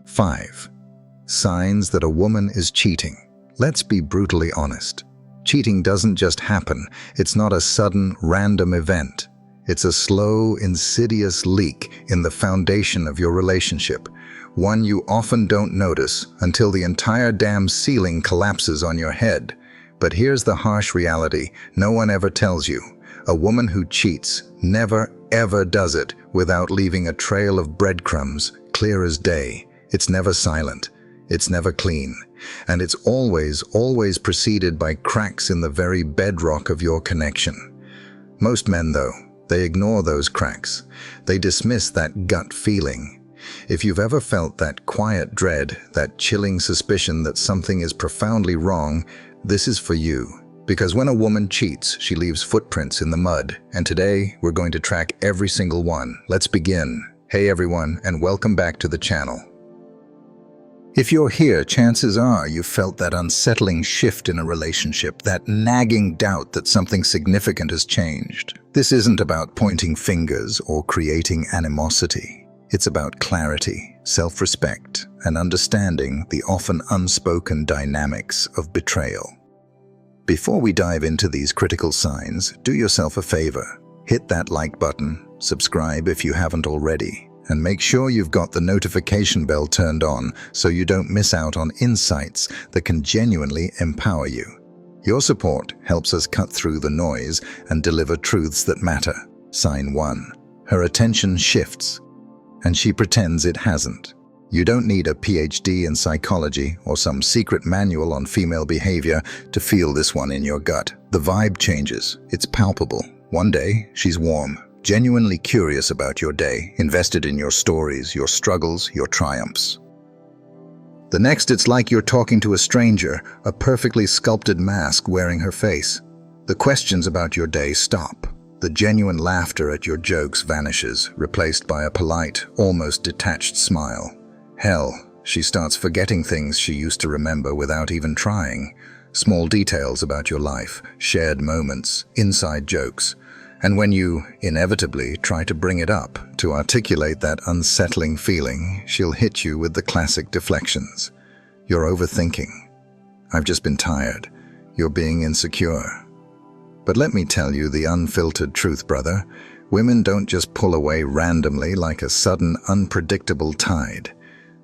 5. Signs that a woman is cheating. Let's be brutally honest. Cheating doesn't just happen. It's not a sudden, random event. It's a slow, insidious leak in the foundation of your relationship, one you often don't notice until the entire damn ceiling collapses on your head. But here's the harsh reality no one ever tells you. A woman who cheats never, ever does it without leaving a trail of breadcrumbs, clear as day. It's never silent. It's never clean. And it's always preceded by cracks in the very bedrock of your connection. Most men, though, they ignore those cracks. They dismiss that gut feeling. If you've ever felt that quiet dread, that chilling suspicion that something is profoundly wrong, this is for you. Because when a woman cheats, she leaves footprints in the mud. And today, we're going to track every single one. Let's begin. Hey everyone, and welcome back to the channel. If you're here, chances are you've felt that unsettling shift in a relationship, that nagging doubt that something significant has changed. This isn't about pointing fingers or creating animosity. It's about clarity, self-respect, and understanding the often unspoken dynamics of betrayal. Before we dive into these critical signs, do yourself a favor. Hit that like button, subscribe if you haven't already, and make sure you've got the notification bell turned on so you don't miss out on insights that can genuinely empower you. Your support helps us cut through the noise and deliver truths that matter. Sign 1. Her attention shifts, and she pretends it hasn't. You don't need a PhD in psychology or some secret manual on female behavior to feel this one in your gut. The vibe changes. It's palpable. One day, she's warm, genuinely curious about your day, invested in your stories, your struggles, your triumphs. The next, it's like you're talking to a stranger, a perfectly sculpted mask wearing her face. The questions about your day stop. The genuine laughter at your jokes vanishes, replaced by a polite, almost detached smile. Hell, she starts forgetting things she used to remember without even trying. Small details about your life, shared moments, inside jokes. And when you, inevitably, try to bring it up, to articulate that unsettling feeling, she'll hit you with the classic deflections. You're overthinking. I've just been tired. You're being insecure. But let me tell you the unfiltered truth, brother. Women don't just pull away randomly like a sudden, unpredictable tide.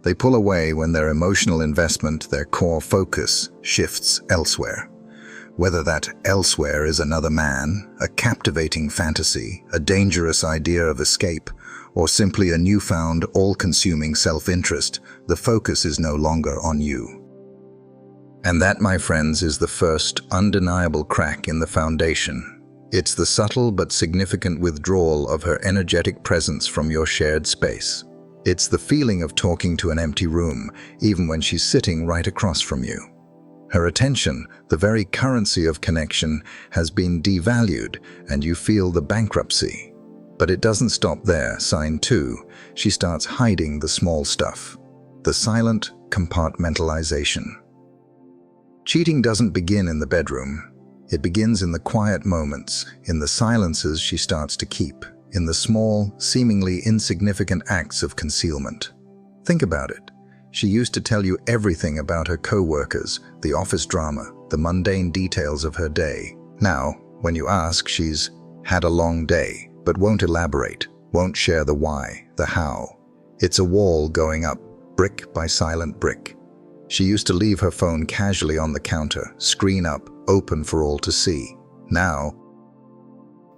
They pull away when their emotional investment, their core focus, shifts elsewhere. Whether that elsewhere is another man, a captivating fantasy, a dangerous idea of escape, or simply a newfound, all-consuming self-interest, the focus is no longer on you. And that, my friends, is the first undeniable crack in the foundation. It's the subtle but significant withdrawal of her energetic presence from your shared space. It's the feeling of talking to an empty room, even when she's sitting right across from you. Her attention, the very currency of connection, has been devalued, and you feel the bankruptcy. But it doesn't stop there. Sign 2, she starts hiding the small stuff. The silent compartmentalization. Cheating doesn't begin in the bedroom. It begins in the quiet moments, in the silences she starts to keep, in the small, seemingly insignificant acts of concealment. Think about it. She used to tell you everything about her co-workers, the office drama, the mundane details of her day. Now, when you ask, she's had a long day, but won't elaborate, won't share the why, the how. It's a wall going up, brick by silent brick. She used to leave her phone casually on the counter, screen up, open for all to see. Now,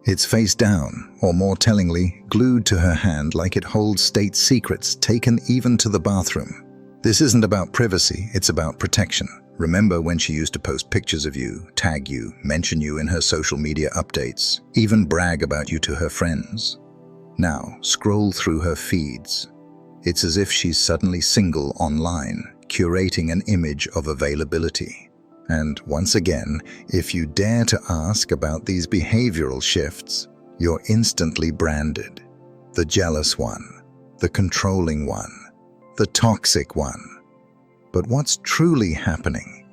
it's face down, or more tellingly, glued to her hand like it holds state secrets taken even to the bathroom. This isn't about privacy, it's about protection. Remember when she used to post pictures of you, tag you, mention you in her social media updates, even brag about you to her friends? Now, scroll through her feeds. It's as if she's suddenly single online, curating an image of availability. And once again, if you dare to ask about these behavioral shifts, you're instantly branded. The jealous one, the controlling one, the toxic one. But what's truly happening?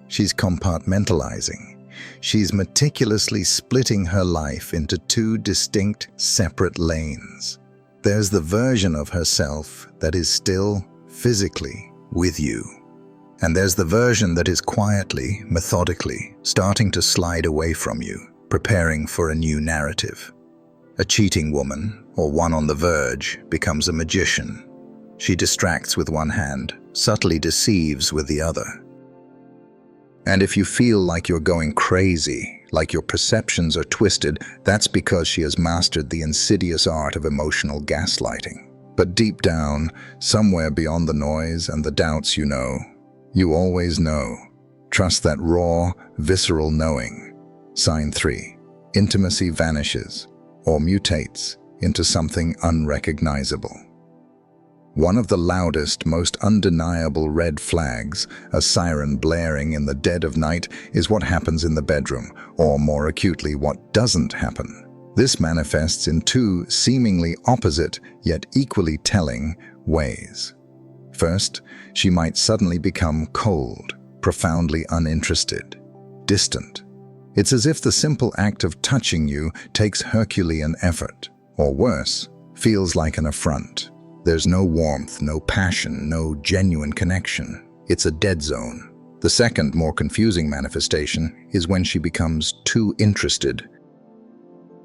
She's compartmentalizing. She's meticulously splitting her life into 2 distinct, separate lanes. There's the version of herself that is still physically with you. And there's the version that is quietly, methodically, starting to slide away from you, preparing for a new narrative. A cheating woman, or one on the verge, becomes a magician. She distracts with one hand, subtly deceives with the other. And if you feel like you're going crazy, like your perceptions are twisted, that's because she has mastered the insidious art of emotional gaslighting. But deep down, somewhere beyond the noise and the doubts, you always know. Trust that raw, visceral knowing. Sign 3. Intimacy vanishes, or mutates into something unrecognizable. One of the loudest, most undeniable red flags, a siren blaring in the dead of night, is what happens in the bedroom, or more acutely, what doesn't happen. This manifests in two seemingly opposite, yet equally telling, ways. First, she might suddenly become cold, profoundly uninterested, distant. It's as if the simple act of touching you takes Herculean effort, or worse, feels like an affront. There's no warmth, no passion, no genuine connection. It's a dead zone. The second, more confusing manifestation is when she becomes too interested.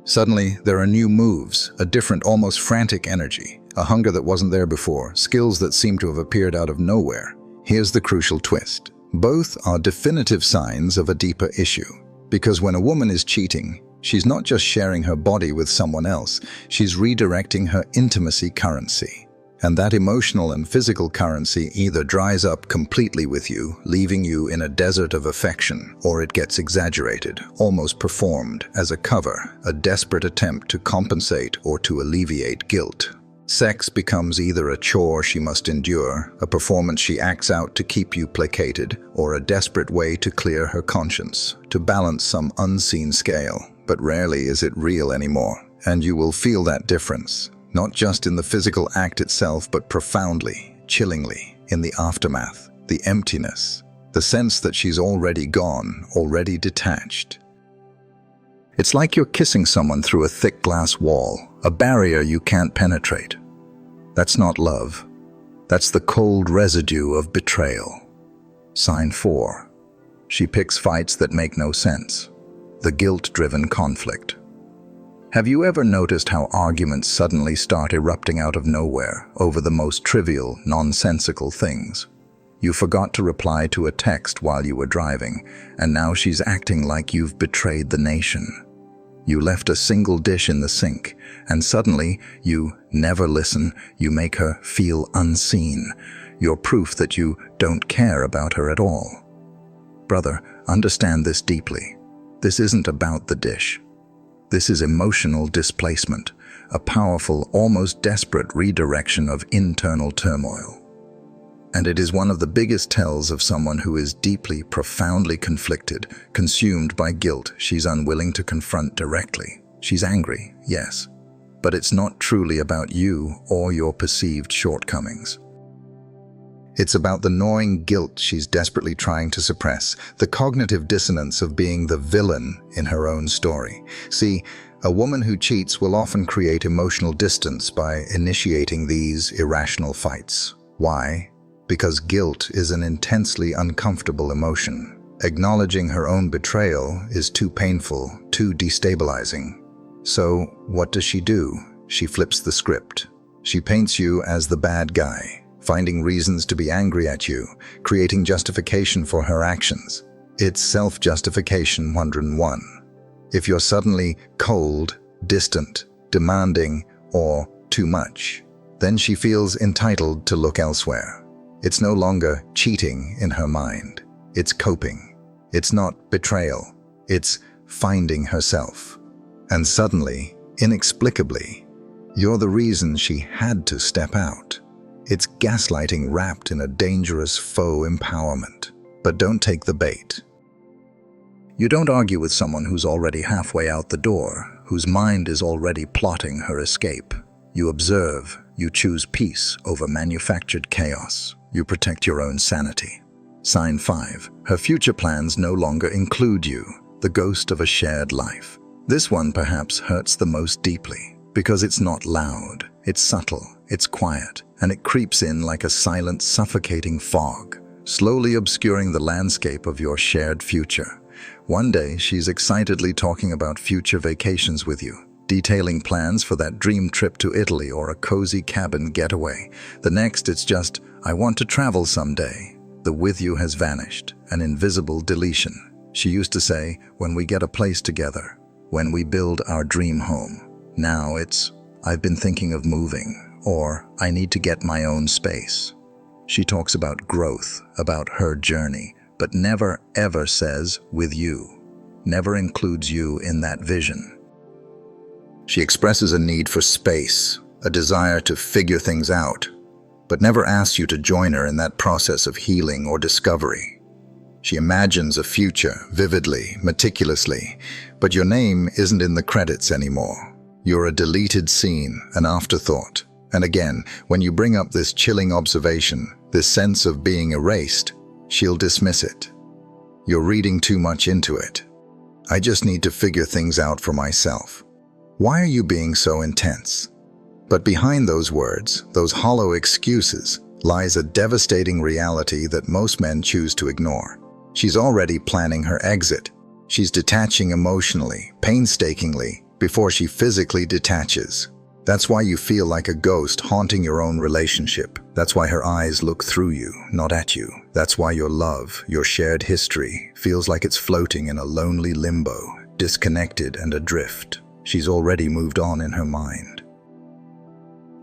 Suddenly, there are new moves, a different, almost frantic energy, a hunger that wasn't there before, skills that seem to have appeared out of nowhere. Here's the crucial twist. Both are definitive signs of a deeper issue. Because when a woman is cheating, she's not just sharing her body with someone else, she's redirecting her intimacy currency. And that emotional and physical currency either dries up completely with you, leaving you in a desert of affection, or it gets exaggerated, almost performed as a cover, a desperate attempt to compensate or to alleviate guilt. Sex becomes either a chore she must endure, a performance she acts out to keep you placated, or a desperate way to clear her conscience, to balance some unseen scale. But rarely is it real anymore, and you will feel that difference. Not just in the physical act itself, but profoundly, chillingly, in the aftermath, the emptiness, the sense that she's already gone, already detached. It's like you're kissing someone through a thick glass wall, a barrier you can't penetrate. That's not love. That's the cold residue of betrayal. Sign 4. She picks fights that make no sense. The guilt-driven conflict. Have you ever noticed how arguments suddenly start erupting out of nowhere over the most trivial, nonsensical things? You forgot to reply to a text while you were driving, and now she's acting like you've betrayed the nation. You left a single dish in the sink, and suddenly you never listen, you make her feel unseen. You're proof that you don't care about her at all. Brother, understand this deeply. This isn't about the dish. This is emotional displacement, a powerful, almost desperate redirection of internal turmoil. And it is one of the biggest tells of someone who is deeply, profoundly conflicted, consumed by guilt she's unwilling to confront directly. She's angry, yes, but it's not truly about you or your perceived shortcomings. It's about the gnawing guilt she's desperately trying to suppress, the cognitive dissonance of being the villain in her own story. See, a woman who cheats will often create emotional distance by initiating these irrational fights. Why? Because guilt is an intensely uncomfortable emotion. Acknowledging her own betrayal is too painful, too destabilizing. So, what does she do? She flips the script. She paints you as the bad guy, finding reasons to be angry at you, creating justification for her actions. It's self-justification 101. If you're suddenly cold, distant, demanding, or too much, then she feels entitled to look elsewhere. It's no longer cheating in her mind. It's coping. It's not betrayal. It's finding herself. And suddenly, inexplicably, you're the reason she had to step out. It's gaslighting wrapped in a dangerous faux empowerment. But don't take the bait. You don't argue with someone who's already halfway out the door, whose mind is already plotting her escape. You observe, you choose peace over manufactured chaos. You protect your own sanity. Sign 5. Her future plans no longer include you, the ghost of a shared life. This one perhaps hurts the most deeply, because it's not loud, it's subtle, It's quiet, and it creeps in like a silent, suffocating fog, slowly obscuring the landscape of your shared future. One day, she's excitedly talking about future vacations with you, detailing plans for that dream trip to Italy or a cozy cabin getaway. The next, it's just, I want to travel someday. The with you has vanished, an invisible deletion. She used to say, when we get a place together, when we build our dream home. Now it's, I've been thinking of moving, or I need to get my own space. She talks about growth, about her journey, but never ever says with you, never includes you in that vision. She expresses a need for space, a desire to figure things out, but never asks you to join her in that process of healing or discovery. She imagines a future vividly, meticulously, but your name isn't in the credits anymore. You're a deleted scene, an afterthought. And again, when you bring up this chilling observation, this sense of being erased, she'll dismiss it. You're reading too much into it. I just need to figure things out for myself. Why are you being so intense? But behind those words, those hollow excuses, lies a devastating reality that most men choose to ignore. She's already planning her exit. She's detaching emotionally, painstakingly, before she physically detaches. That's why you feel like a ghost haunting your own relationship. That's why her eyes look through you, not at you. That's why your love, your shared history, feels like it's floating in a lonely limbo, disconnected and adrift. She's already moved on in her mind.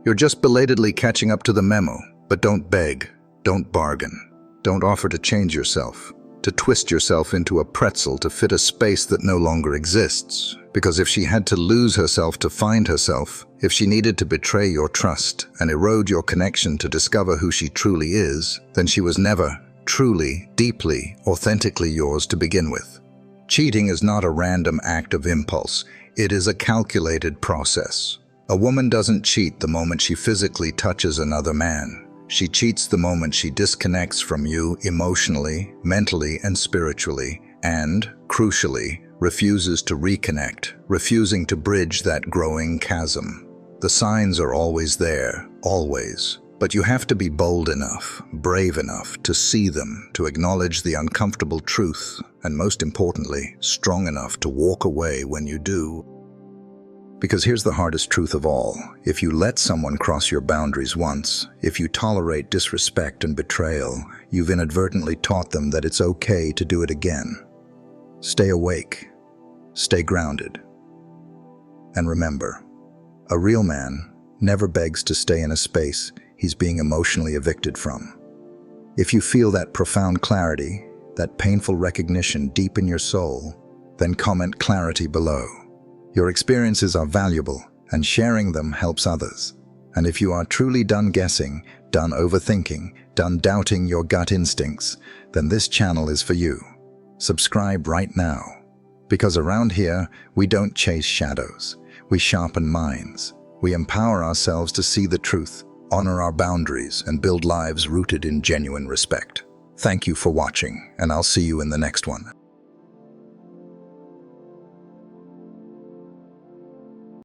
You're just belatedly catching up to the memo, but don't beg, don't bargain, don't offer to change yourself, to twist yourself into a pretzel to fit a space that no longer exists. Because if she had to lose herself to find herself, if she needed to betray your trust and erode your connection to discover who she truly is, then she was never truly, deeply, authentically yours to begin with. Cheating is not a random act of impulse. It is a calculated process. A woman doesn't cheat the moment she physically touches another man. She cheats the moment she disconnects from you emotionally, mentally, and spiritually, and, crucially, refuses to reconnect, refusing to bridge that growing chasm. The signs are always there, always, but you have to be bold enough, brave enough to see them, to acknowledge the uncomfortable truth, and most importantly, strong enough to walk away when you do. Because here's the hardest truth of all. If you let someone cross your boundaries once, if you tolerate disrespect and betrayal, you've inadvertently taught them that it's okay to do it again. Stay awake. Stay grounded. And remember, a real man never begs to stay in a space he's being emotionally evicted from. If you feel that profound clarity, that painful recognition deep in your soul, then comment clarity below. Your experiences are valuable, and sharing them helps others. And if you are truly done guessing, done overthinking, done doubting your gut instincts, then this channel is for you. Subscribe right now. Because around here, we don't chase shadows. We sharpen minds. We empower ourselves to see the truth, honor our boundaries, and build lives rooted in genuine respect. Thank you for watching, and I'll see you in the next one.